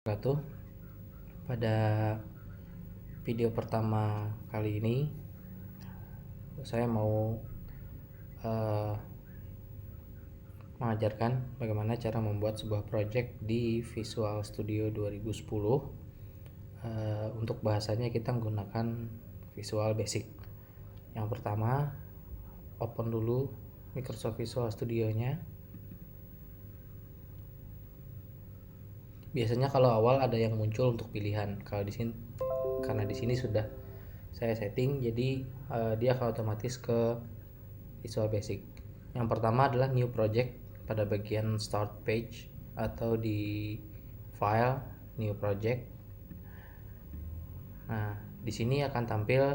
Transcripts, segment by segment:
Wabarakatuh. Pada video pertama kali ini saya mau mengajarkan bagaimana cara membuat sebuah project di Visual Studio 2010. Untuk bahasanya kita menggunakan Visual Basic. Yang pertama, open dulu Microsoft Visual Studio-nya. Biasanya kalau awal ada yang muncul untuk pilihan. Kalau di sini, karena di sini sudah saya setting, jadi dia akan otomatis ke Visual Basic. Yang pertama adalah New Project pada bagian Start Page atau di File New Project. Nah, di sini akan tampil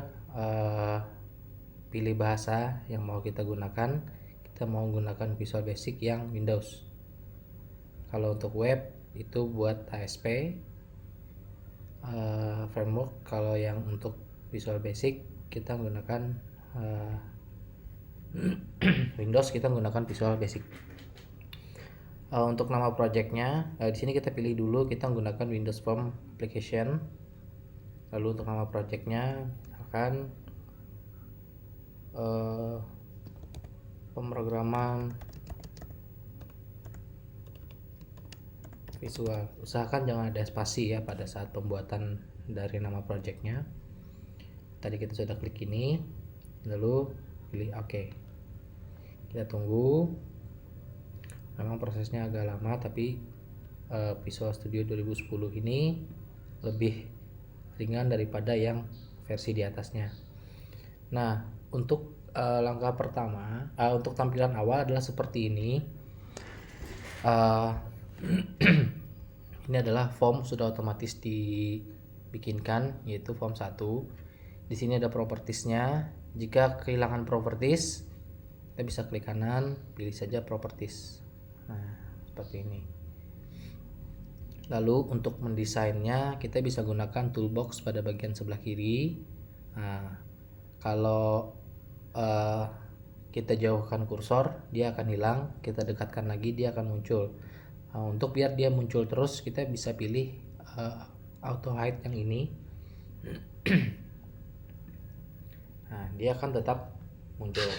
pilih bahasa yang mau kita gunakan. Kita mau gunakan Visual Basic yang Windows. Kalau untuk web itu buat ASP framework. Kalau yang untuk Visual Basic kita menggunakan Windows, kita menggunakan Visual Basic. Untuk nama projectnya di sini kita pilih dulu, kita menggunakan Windows Form Application. Lalu untuk nama projectnya misalkan pemrograman visual. Usahakan jangan ada spasi ya pada saat pembuatan dari nama projectnya. Tadi kita sudah klik ini, lalu pilih OK. Kita tunggu. Memang prosesnya agak lama, tapi Visual Studio 2010 ini lebih ringan daripada yang versi di atasnya. Nah, untuk langkah pertama, untuk tampilan awal adalah seperti ini. Ini adalah form sudah otomatis dibikinkan, yaitu form 1. Di sini ada propertiesnya. Jika kehilangan properties, kita bisa klik kanan, pilih saja properties. Nah, seperti ini. Lalu untuk mendesainnya kita bisa gunakan toolbox pada bagian sebelah kiri. Nah, kalau kita jauhkan kursor, dia akan hilang. Kita dekatkan lagi, dia akan muncul. Untuk biar dia muncul terus, kita bisa pilih auto hide yang ini. Nah, dia akan tetap muncul.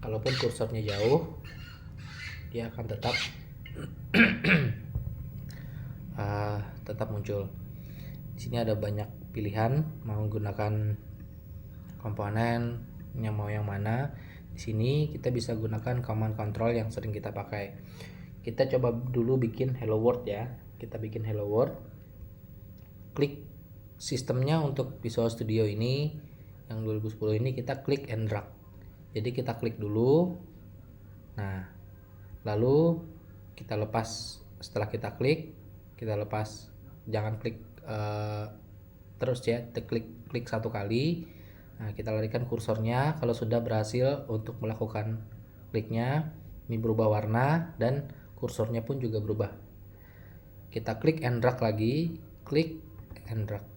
Kalaupun kursornya jauh, dia akan tetap tetap muncul. Di sini ada banyak pilihan, mau menggunakan komponen yang mau yang mana. Di sini kita bisa gunakan command control yang sering kita pakai. Kita coba dulu bikin hello world ya. Kita bikin hello world. Klik sistemnya untuk Visual Studio ini yang 2010 ini, kita klik and drag. Jadi kita klik dulu. Nah, lalu kita lepas. Setelah kita klik, kita lepas. Jangan klik terus ya. Kita klik satu kali. Nah, kita larikan kursornya. Kalau sudah berhasil untuk melakukan kliknya, ini berubah warna dan kursornya pun juga berubah. Kita klik and drag lagi, klik and drag.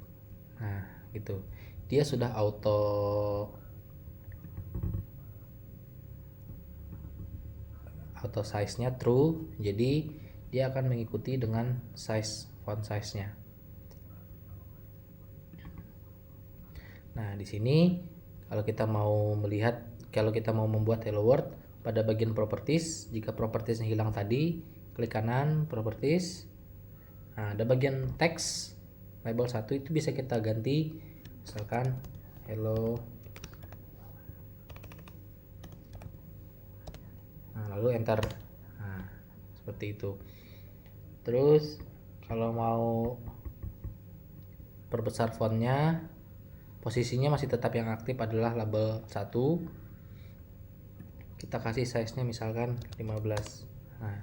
Nah, gitu. Dia sudah auto size-nya true. Jadi dia akan mengikuti dengan font size-nya. Nah, di sini kalau kita mau membuat hello world pada bagian properties, jika propertiesnya hilang tadi, klik kanan properties. Nah, ada bagian teks label 1 itu bisa kita ganti, misalkan hello. Nah, lalu enter. Nah, seperti itu. Terus kalau mau perbesar fontnya, posisinya masih tetap yang aktif adalah label 1. Kita kasih size-nya misalkan 15. Nah,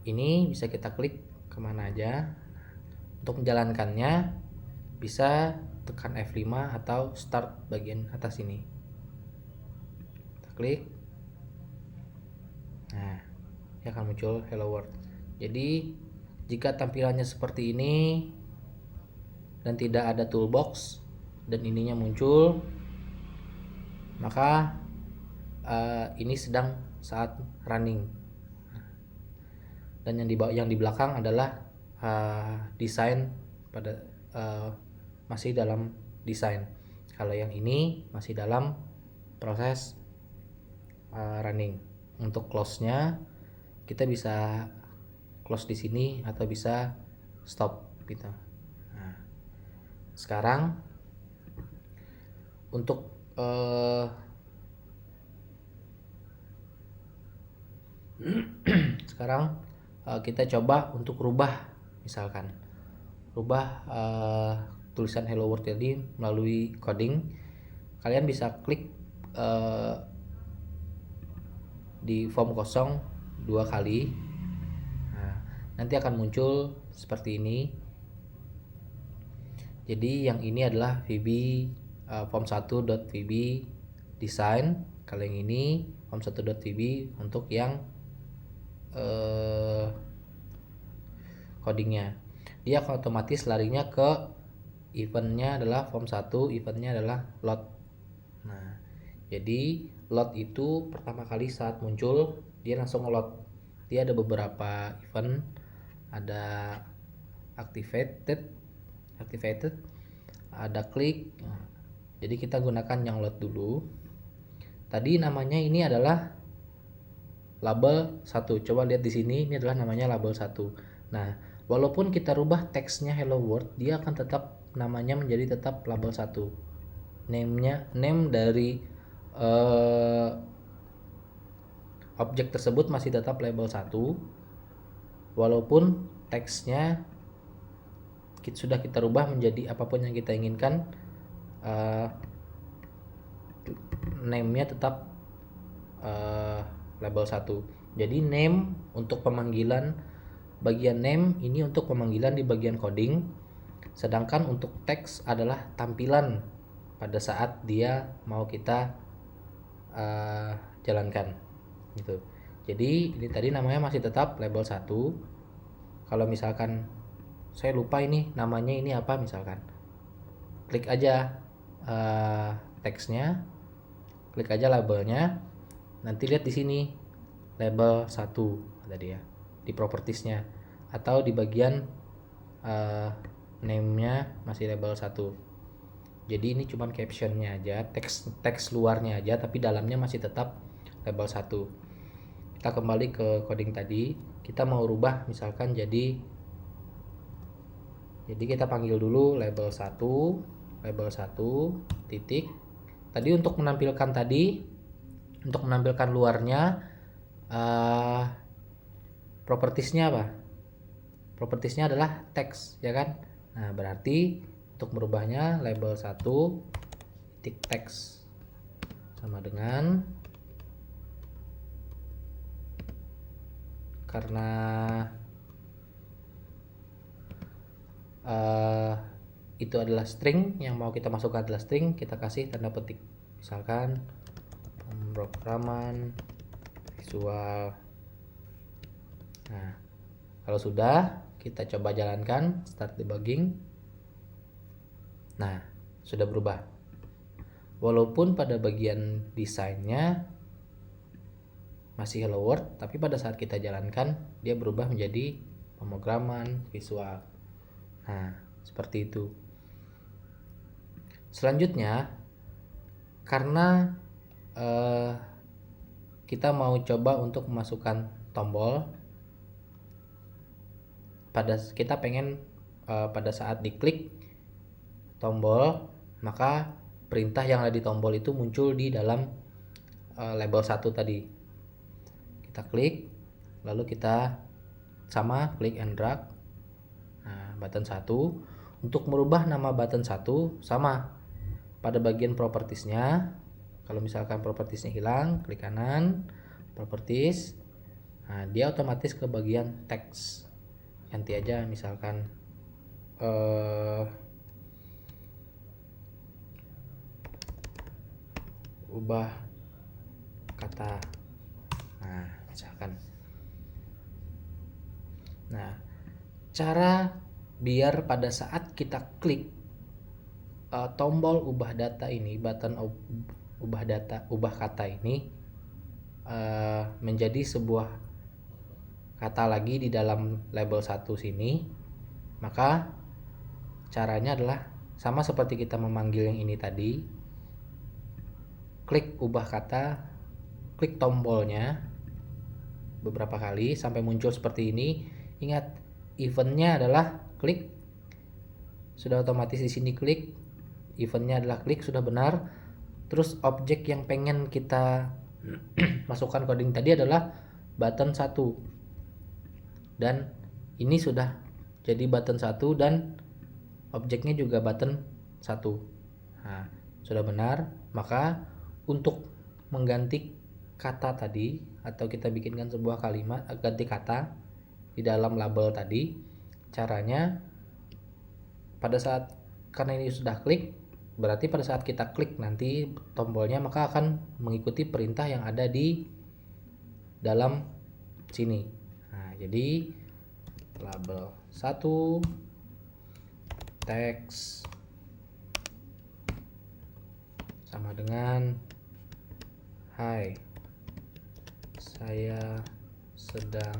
ini bisa kita klik kemana aja. Untuk menjalankannya bisa tekan F5 atau start bagian atas ini. Kita klik. Nah, dia akan muncul hello world. Jadi jika tampilannya seperti ini dan tidak ada toolbox dan ininya muncul, maka ini sedang saat running, dan yang di belakang adalah desain pada masih dalam desain. Kalau yang ini masih dalam proses running. Untuk close-nya kita bisa close di sini atau bisa stop gitu. Nah, sekarang untuk kita coba untuk rubah, misalkan rubah tulisan hello world tadi melalui coding. Kalian bisa klik di form kosong 2 kali. Nah, nanti akan muncul seperti ini. Jadi yang ini adalah VB form1.vb design. Kalau yang ini form1.vb untuk yang codingnya. Dia akan otomatis larinya ke eventnya adalah form1, eventnya adalah load. Nah, jadi load itu pertama kali saat muncul dia langsung load. Dia ada beberapa event, ada activated, ada click. Jadi kita gunakan yang load dulu. Tadi namanya ini adalah label 1. Coba lihat di sini, ini adalah namanya label 1. Nah, walaupun kita rubah teksnya hello world, dia akan tetap namanya menjadi tetap label 1. Name dari objek tersebut masih tetap label 1, walaupun teksnya sudah kita rubah menjadi apapun yang kita inginkan. Name-nya tetap label 1. Jadi name untuk pemanggilan, bagian name ini untuk pemanggilan di bagian coding, sedangkan untuk teks adalah tampilan pada saat dia mau kita jalankan gitu. Jadi ini tadi namanya masih tetap label 1. Kalau misalkan saya lupa ini namanya ini apa, misalkan klik aja teksnya, klik aja labelnya, nanti lihat di sini label 1 ada dia di propertiesnya, atau di bagian name-nya masih label 1. Jadi ini cuman captionnya aja, teks luarnya aja, tapi dalamnya masih tetap label 1. Kita kembali ke coding tadi, kita mau rubah misalkan jadi kita panggil dulu label 1 titik. Tadi untuk menampilkan luarnya propertiesnya apa? Propertiesnya adalah teks, ya kan? Nah, berarti untuk merubahnya label 1 titik teks sama dengan, karena itu adalah string, yang mau kita masukkan adalah string, kita kasih tanda petik, misalkan pemrograman visual. Nah, kalau sudah, kita coba jalankan start debugging. Nah, sudah berubah. Walaupun pada bagian desainnya masih hello world, tapi pada saat kita jalankan dia berubah menjadi pemrograman visual. Nah, seperti itu. Selanjutnya, karena kita mau coba untuk memasukkan tombol, kita pengen pada saat diklik tombol, maka perintah yang ada di tombol itu muncul di dalam label 1 tadi. Kita klik, lalu kita sama klik and drag. Nah, button 1. Untuk merubah nama button 1 sama, pada bagian propertiesnya, kalau misalkan propertiesnya hilang, klik kanan properties. Nah, dia otomatis ke bagian teks. Ganti aja misalkan ubah kata. Nah, misalkan. Nah, cara biar pada saat kita klik tombol ubah data ini, button ubah kata ini, menjadi sebuah kata lagi di dalam label 1 sini, maka caranya adalah sama seperti kita memanggil yang ini tadi. Klik ubah kata, klik tombolnya beberapa kali sampai muncul seperti ini. Ingat, eventnya adalah klik, sudah otomatis di sini klik, eventnya adalah klik, sudah benar. Terus objek yang pengen kita masukkan coding tadi adalah button 1, dan ini sudah jadi button 1 dan objeknya juga button 1. Nah, sudah benar. Maka untuk mengganti kata tadi, atau kita bikinkan sebuah kalimat ganti kata di dalam label tadi, caranya pada saat, karena ini sudah klik, berarti pada saat kita klik nanti tombolnya, maka akan mengikuti perintah yang ada di dalam sini. Nah, jadi label 1 teks sama dengan hai, saya sedang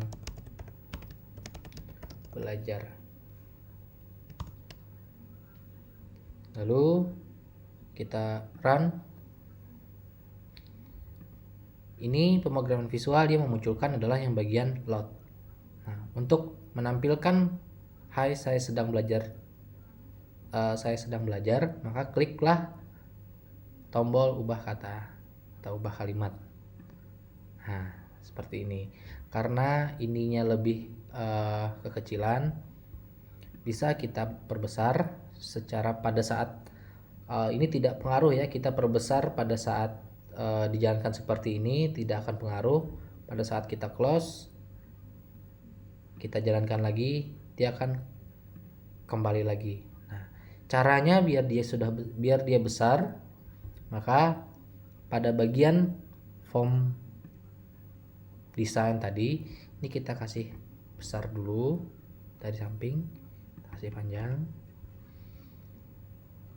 belajar. Lalu kita run. Ini pemrograman visual, dia memunculkan adalah yang bagian load. Nah, untuk menampilkan hai, saya sedang belajar, maka kliklah tombol ubah kata atau ubah kalimat. Nah, seperti ini. Karena ininya lebih kekecilan, bisa kita perbesar secara pada saat ini tidak pengaruh ya, kita perbesar pada saat dijalankan seperti ini tidak akan pengaruh. Pada saat kita close, kita jalankan lagi, dia akan kembali lagi. Nah, caranya biar dia besar, maka pada bagian form desain tadi ini kita kasih besar dulu dari samping, kasih panjang,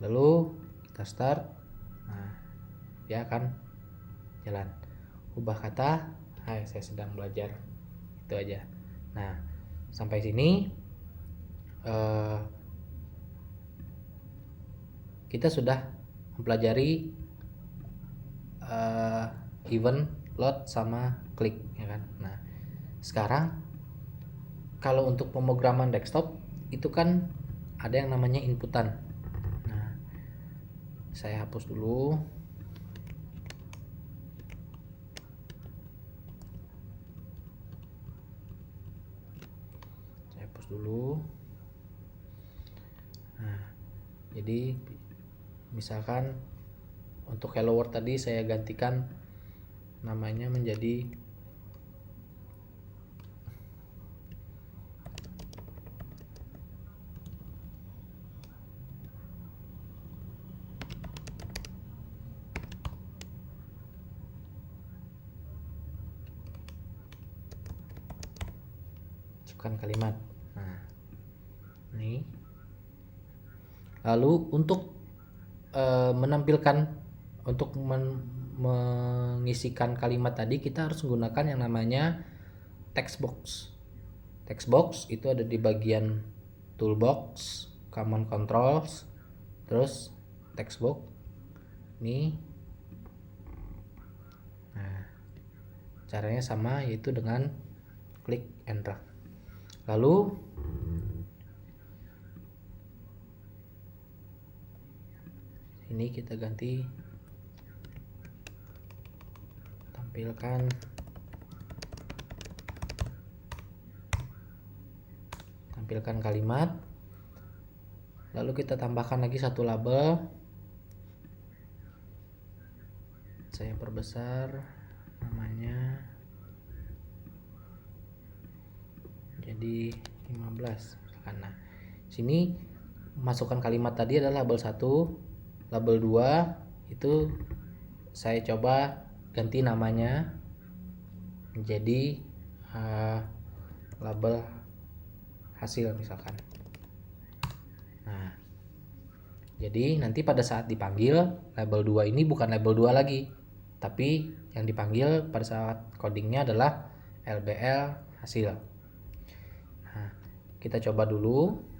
lalu kita start. Nah, dia akan jalan. Ubah kata, hai, saya sedang belajar, itu aja. Nah, sampai sini kita sudah mempelajari event, load, sama klik, ya kan. Nah, sekarang kalau untuk pemrograman desktop itu kan ada yang namanya inputan. Nah, saya hapus dulu. Nah, jadi misalkan untuk hello world tadi saya gantikan namanya menjadi masukkan kalimat. Nah, ini. Lalu untuk menampilkan, untuk mengisikan kalimat tadi, kita harus menggunakan yang namanya text box. Text box itu ada di bagian toolbox, command controls, terus text box ini. Nah, caranya sama, yaitu dengan klik and drag. Lalu ini kita ganti tampilkan kalimat, lalu kita tambahkan lagi satu label, saya perbesar namanya jadi 15 misalkan. Nah, sini masukkan kalimat tadi adalah label 1, label 2 itu saya coba ganti namanya menjadi label hasil misalkan. Nah, jadi nanti pada saat dipanggil label 2 ini bukan label 2 lagi, tapi yang dipanggil pada saat codingnya adalah LBL hasil. Nah, kita coba dulu.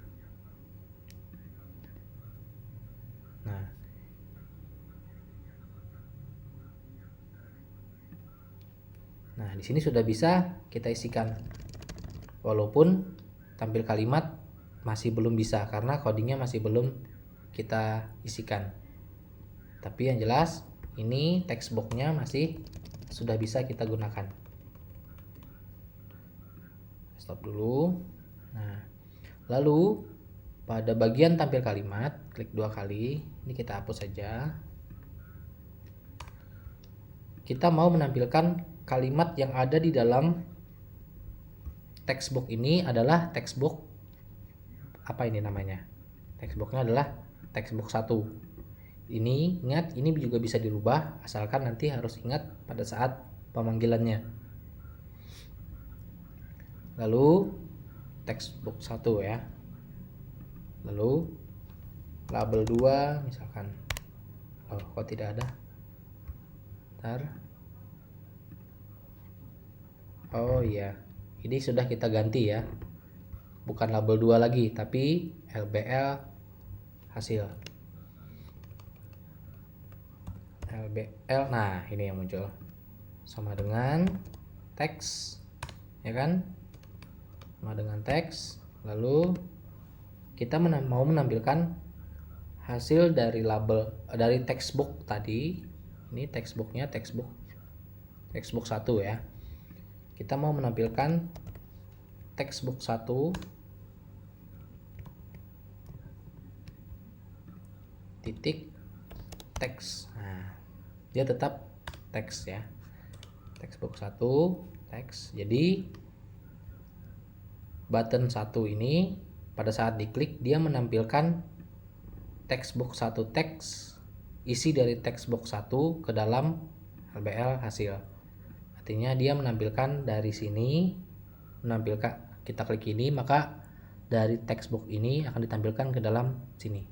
Nah, di sini sudah bisa kita isikan. Walaupun tampil kalimat masih belum bisa karena codingnya masih belum kita isikan. Tapi yang jelas ini text box-nya masih sudah bisa kita gunakan. Stop dulu. Nah, lalu pada bagian tampil kalimat, klik 2 kali. Ini kita hapus saja. Kita mau menampilkan kalimat yang ada di dalam textbox ini adalah textbox apa ini namanya? Textboxnya adalah textbox 1. Ini ingat, ini juga bisa dirubah asalkan nanti harus ingat pada saat pemanggilannya. Lalu textbox 1 ya. Lalu label 2 misalkan. Oh, kok tidak ada? Bentar. Oh iya, ini sudah kita ganti ya, bukan label 2 lagi tapi LBL hasil. LBL, nah ini yang muncul sama dengan teks ya kan, sama dengan teks. Lalu kita mau menampilkan hasil dari label dari textbox tadi. Ini textboxnya textbox 1 ya. Kita mau menampilkan textbox 1 titik teks. Nah, dia tetap teks ya. Textbox 1 teks. Jadi button 1 ini pada saat diklik dia menampilkan textbox 1 teks, isi dari textbox 1 ke dalam LBL hasil. Artinya dia menampilkan dari sini, menampilkan, kita klik ini maka dari textbox ini akan ditampilkan ke dalam sini.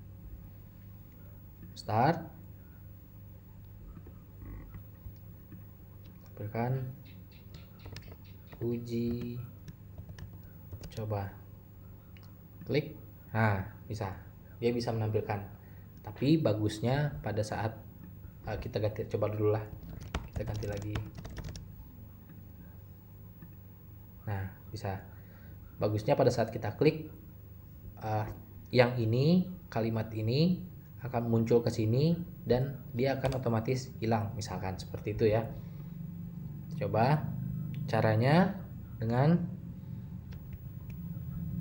Start. Tampilkan uji coba. Klik. Nah, bisa. Dia bisa menampilkan. Tapi bagusnya pada saat kita ganti, coba dulu lah. Kita ganti lagi. Nah, bisa. Bagusnya pada saat kita klik yang ini, kalimat ini akan muncul ke sini dan dia akan otomatis hilang, misalkan seperti itu ya. Coba caranya dengan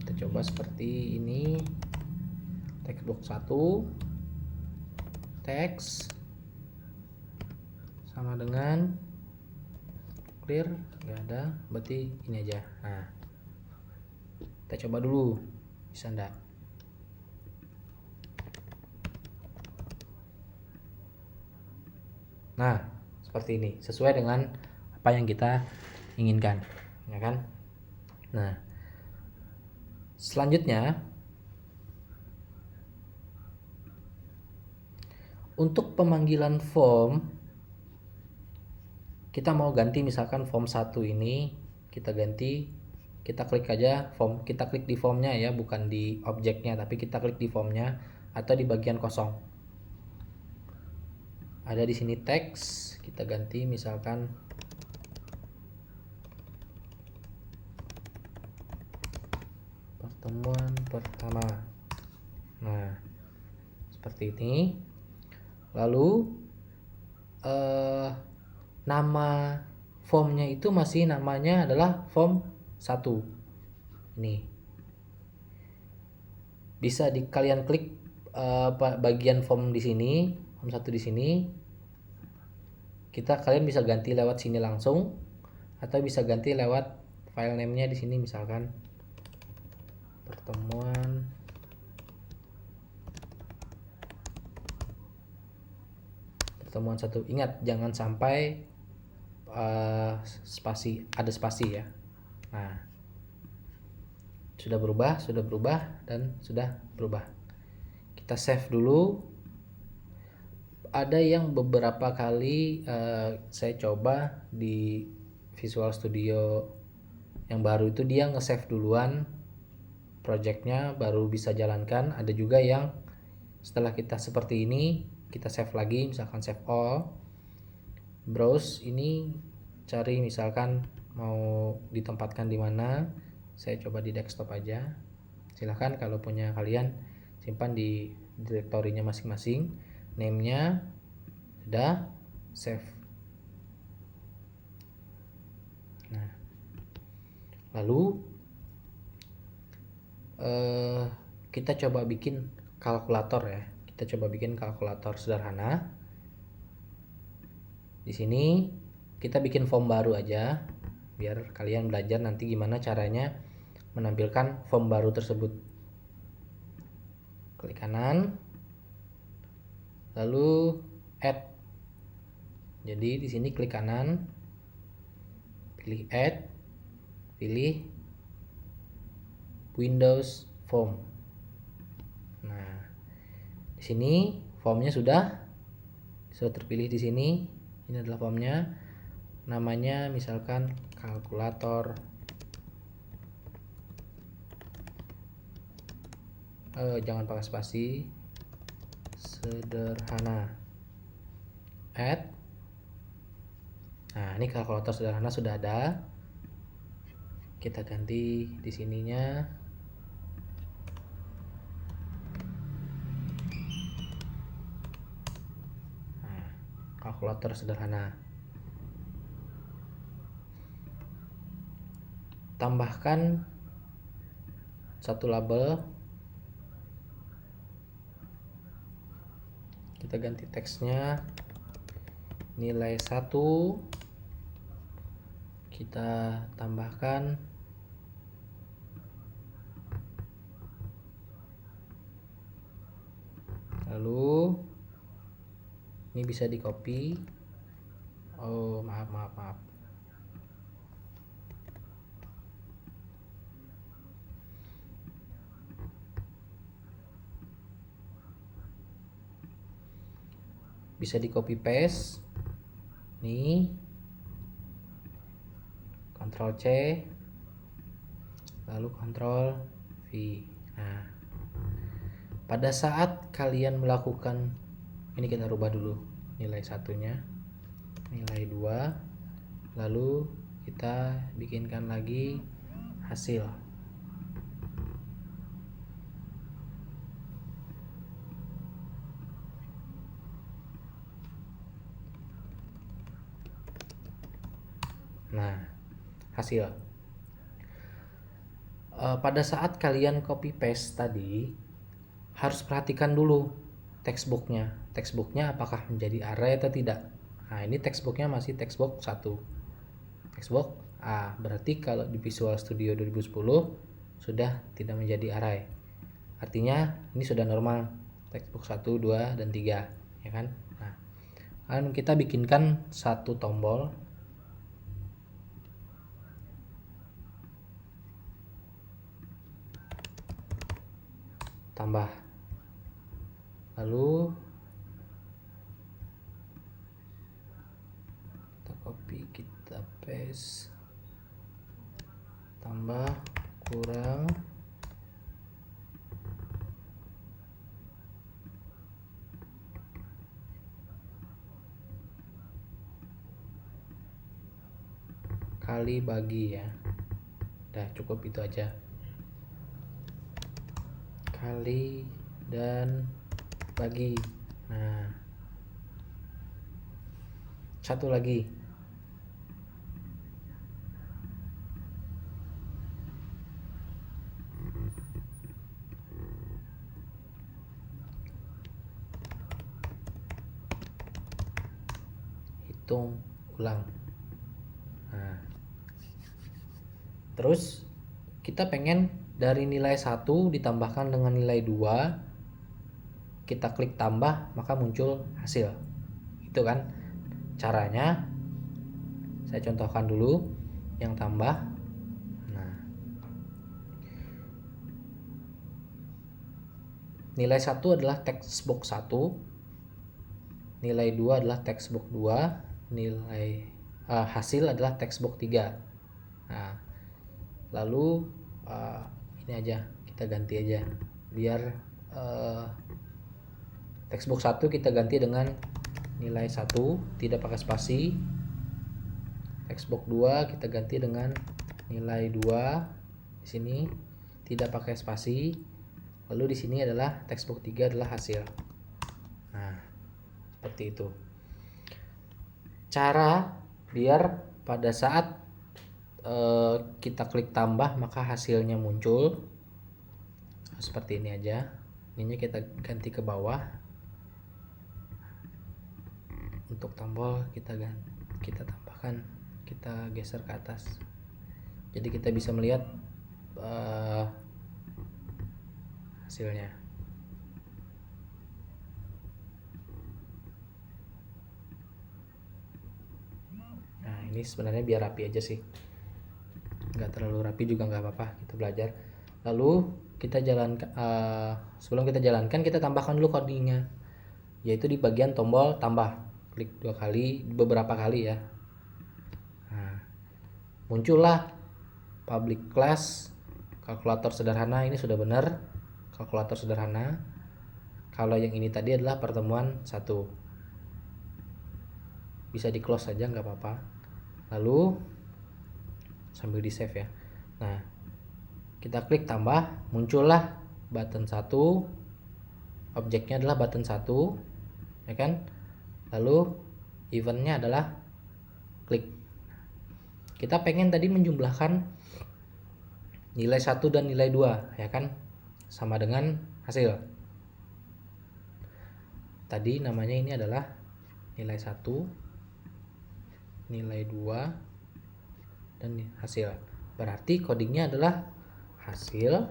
kita coba seperti ini. Textbox 1 teks sama dengan clear, nggak ada, berarti ini aja. Nah, kita coba dulu, bisa enggak? Nah, seperti ini, sesuai dengan apa yang kita inginkan, ya kan? Nah, selanjutnya untuk pemanggilan form kita mau ganti, misalkan form 1 ini kita ganti, kita klik aja form, kita klik di formnya ya, bukan di objeknya, tapi kita klik di formnya atau di bagian kosong. Ada di sini teks, kita ganti misalkan pertemuan pertama. Nah, seperti ini. Lalu nama formnya itu masih namanya adalah form 1. Ini bisa kalian klik bagian form di sini, form 1 di sini. Kalian bisa ganti lewat sini langsung atau bisa ganti lewat file name-nya di sini, misalkan pertemuan pertemuan 1. Ingat jangan sampai ada spasi ya. Nah, sudah berubah dan sudah berubah. Kita save dulu. ada yang beberapa kali saya coba di Visual Studio yang baru itu dia nge-save duluan projectnya baru bisa jalankan. Ada juga yang setelah kita seperti ini kita save lagi, misalkan save all, browse ini cari misalkan mau ditempatkan di mana. Saya coba di desktop aja. Silahkan kalau punya kalian simpan di direktorinya masing-masing. Name-nya sudah, save. Nah, lalu kita coba bikin kalkulator ya. Kita coba bikin kalkulator sederhana. Di sini kita bikin form baru aja biar kalian belajar nanti gimana caranya menampilkan form baru tersebut. Klik kanan, lalu add. Jadi di sini klik kanan, pilih add, pilih Windows Form. Nah, di sini formnya sudah terpilih di sini. Ini adalah formnya. Namanya misalkan kalkulator. Jangan pakai spasi. Sederhana. Add. Nah, ini kalkulator sederhana sudah ada. Kita ganti di sininya. Nah, kalkulator sederhana. Tambahkan satu label. Kita ganti teksnya nilai 1. Kita tambahkan lalu ini bisa di copy. Oh, maaf. Bisa di copy paste. Nih. Ctrl C. Lalu Ctrl V. Nah, pada saat kalian melakukan ini, kita rubah dulu nilai satunya, nilai 2, lalu kita bikinkan lagi hasil. Nah, hasil. Pada saat kalian copy paste tadi harus perhatikan dulu textbooknya apakah menjadi array atau tidak. Nah, ini textbooknya masih textbook 1, textbook A, berarti kalau di Visual Studio 2010 sudah tidak menjadi array, artinya ini sudah normal textbook 1, 2, dan 3 ya kan. Nah, kita bikinkan satu tombol tambah, lalu kita copy, kita paste, tambah, kurang, kali bagi ya. Udah cukup itu aja, kali dan bagi. Nah, satu lagi, hitung ulang. Nah, terus kita pengen dari nilai 1 ditambahkan dengan nilai 2, kita klik tambah maka muncul hasil. Itu kan caranya. Saya contohkan dulu yang tambah. Nah, nilai 1 adalah textbook 1. nilai 2 adalah textbook 2, nilai hasil adalah textbook 3. Nah, lalu ini aja kita ganti aja biar textbook 1 kita ganti dengan nilai 1 tidak pakai spasi. Textbook 2 kita ganti dengan nilai 2 di sini tidak pakai spasi. Lalu di sini adalah textbook 3 adalah hasil. Nah, seperti itu. Cara biar pada saat kita klik tambah maka hasilnya muncul seperti ini aja. Ininya kita ganti ke bawah. Untuk tombol kita tambahkan, kita geser ke atas. Jadi kita bisa melihat hasilnya. Nah, ini sebenarnya biar rapi aja sih. Nggak terlalu rapi juga nggak apa-apa, kita belajar. Lalu kita jalankan, sebelum kita jalankan kita tambahkan dulu codingnya, yaitu di bagian tombol tambah. Klik 2 kali, beberapa kali ya. Nah, muncullah public class kalkulator sederhana. Ini sudah benar, kalkulator sederhana. Kalau yang ini tadi adalah pertemuan 1. Bisa di close saja nggak apa-apa. Lalu sambil di save ya. Nah, kita klik tambah, muncullah button 1. Objeknya adalah button 1, ya kan? Lalu eventnya adalah klik. Kita pengen tadi menjumlahkan nilai 1 dan nilai 2, ya kan? Sama dengan hasil. Tadi namanya ini adalah nilai 1, nilai 2, dan hasil. Berarti codingnya adalah hasil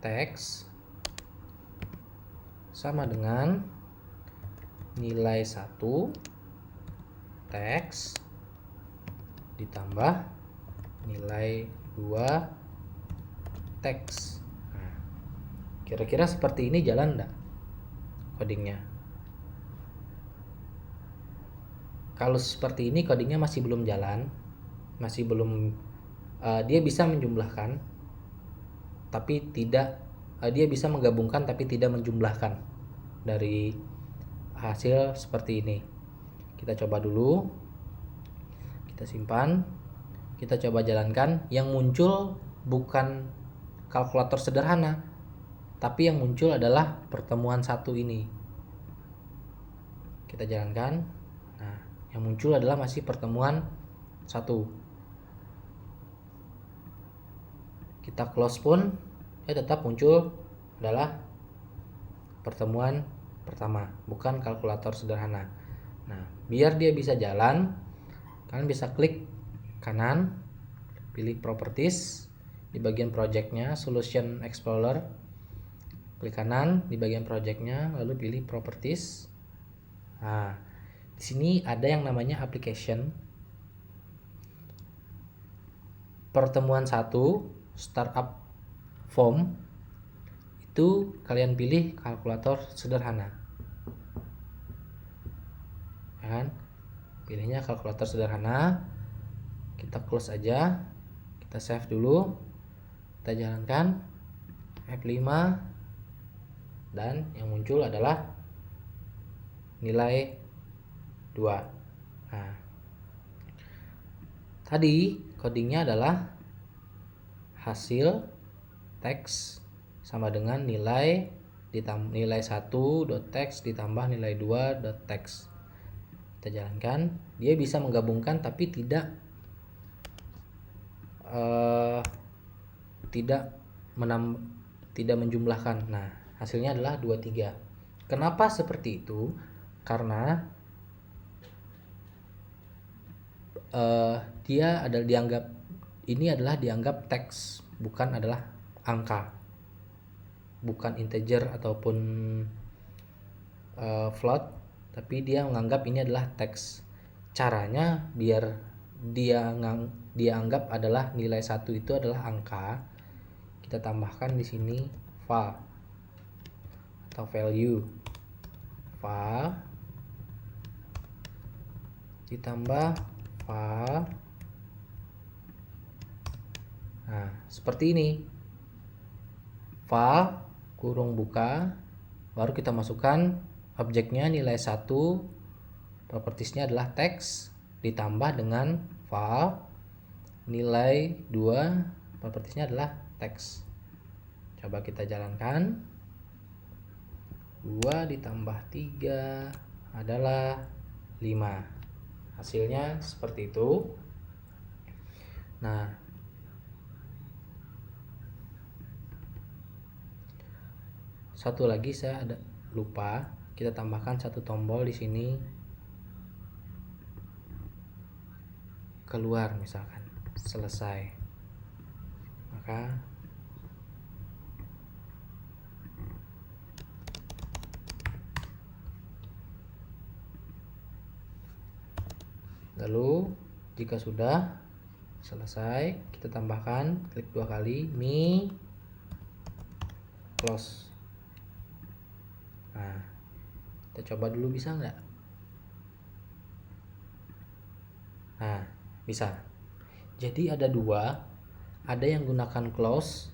teks sama dengan nilai 1 teks ditambah nilai 2 teks. Nah, kira-kira seperti ini jalan enggak codingnya? Kalau seperti ini codingnya masih belum jalan, masih belum, dia bisa menjumlahkan tapi tidak, dia bisa menggabungkan tapi tidak menjumlahkan dari hasil seperti ini. Kita coba dulu, kita simpan, kita coba jalankan. Yang muncul bukan kalkulator sederhana, tapi yang muncul adalah pertemuan 1 ini. Kita jalankan. Nah, yang muncul adalah masih pertemuan 1. Kita close pun tetap muncul adalah pertemuan pertama, bukan kalkulator sederhana. Nah, biar dia bisa jalan, kalian bisa klik kanan, pilih properties, di bagian projectnya solution explorer, klik kanan di bagian projectnya, lalu pilih properties. Nah, di sini ada yang namanya application, pertemuan 1, startup form. Itu kalian pilih kalkulator sederhana, ya kan? Pilihnya kalkulator sederhana. Kita close aja, kita save dulu, kita jalankan F5, dan yang muncul adalah nilai 2. Nah, tadi codingnya adalah hasil teks sama dengan nilai nilai 1.text ditambah nilai 2.text. Kita jalankan, dia bisa menggabungkan tapi tidak menjumlahkan. Nah, hasilnya adalah 23. Kenapa seperti itu? Karena dia adalah dianggap teks, bukan adalah angka, bukan integer ataupun float, tapi dia menganggap ini adalah teks. Caranya biar dia anggap adalah nilai 1 itu adalah angka, kita tambahkan di sini val atau value va ditambah va. Nah, seperti ini. Va kurung buka, baru kita masukkan objeknya nilai 1, propertiesnya adalah teks, ditambah dengan va nilai 2, propertiesnya adalah teks. Coba kita jalankan. 2 ditambah 3 adalah 5. Hasilnya seperti itu. Nah, satu lagi saya ada lupa, kita tambahkan satu tombol di sini, keluar misalkan, selesai. Maka lalu jika sudah selesai, kita tambahkan, klik 2 kali, mi close. Nah, kita coba dulu bisa nggak? Nah, bisa. Jadi ada dua, ada yang gunakan close,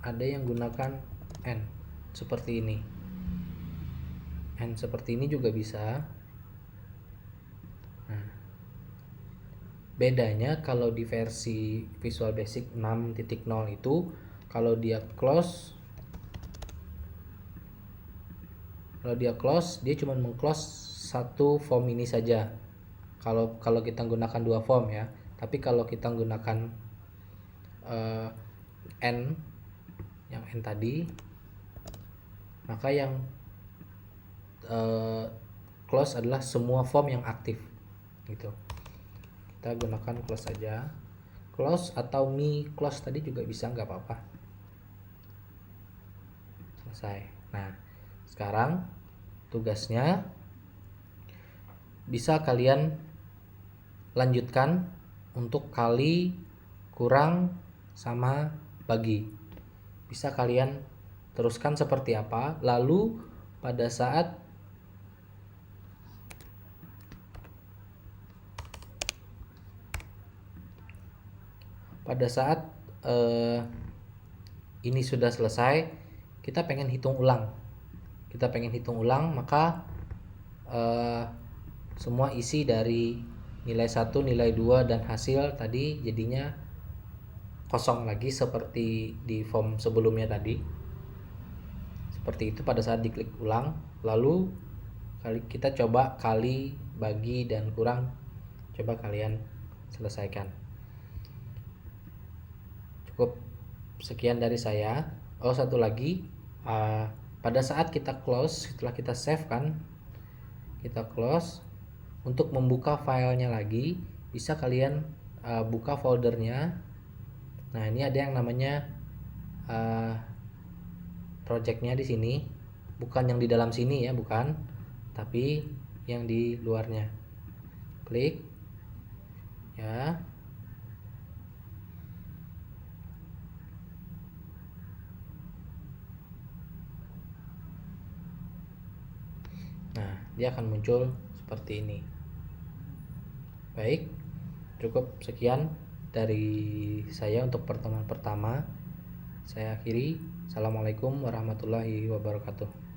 ada yang gunakan end, seperti ini. End seperti ini juga bisa. Nah, bedanya kalau di versi Visual Basic 6.0 itu, kalau dia close, dia cuma meng-close satu form ini saja. Kalau kita gunakan dua form ya. Tapi kalau kita gunakan end, yang end tadi, maka yang close adalah semua form yang aktif gitu. Kita gunakan close saja, close atau mi close tadi juga bisa, nggak apa-apa. Selesai. Nah, sekarang tugasnya bisa kalian lanjutkan untuk kali, kurang, sama bagi. Bisa kalian teruskan seperti apa. Lalu pada saat ini sudah selesai, kita pengen hitung ulang. Maka semua isi dari nilai 1, nilai 2 dan hasil tadi jadinya kosong lagi seperti di form sebelumnya tadi. Seperti itu pada saat diklik ulang. Lalu kita coba kali, bagi, dan kurang. Coba kalian selesaikan. Cukup sekian dari saya. Oh, satu lagi, pada saat kita close, setelah kita save kan, kita close, untuk membuka filenya lagi bisa kalian buka foldernya. Nah, ini ada yang namanya projectnya di sini, bukan yang di dalam sini ya, bukan, tapi yang di luarnya. Klik ya. Nah, dia akan muncul seperti ini. Baik, cukup sekian dari saya untuk pertemuan pertama. Saya akhiri. Assalamualaikum warahmatullahi wabarakatuh.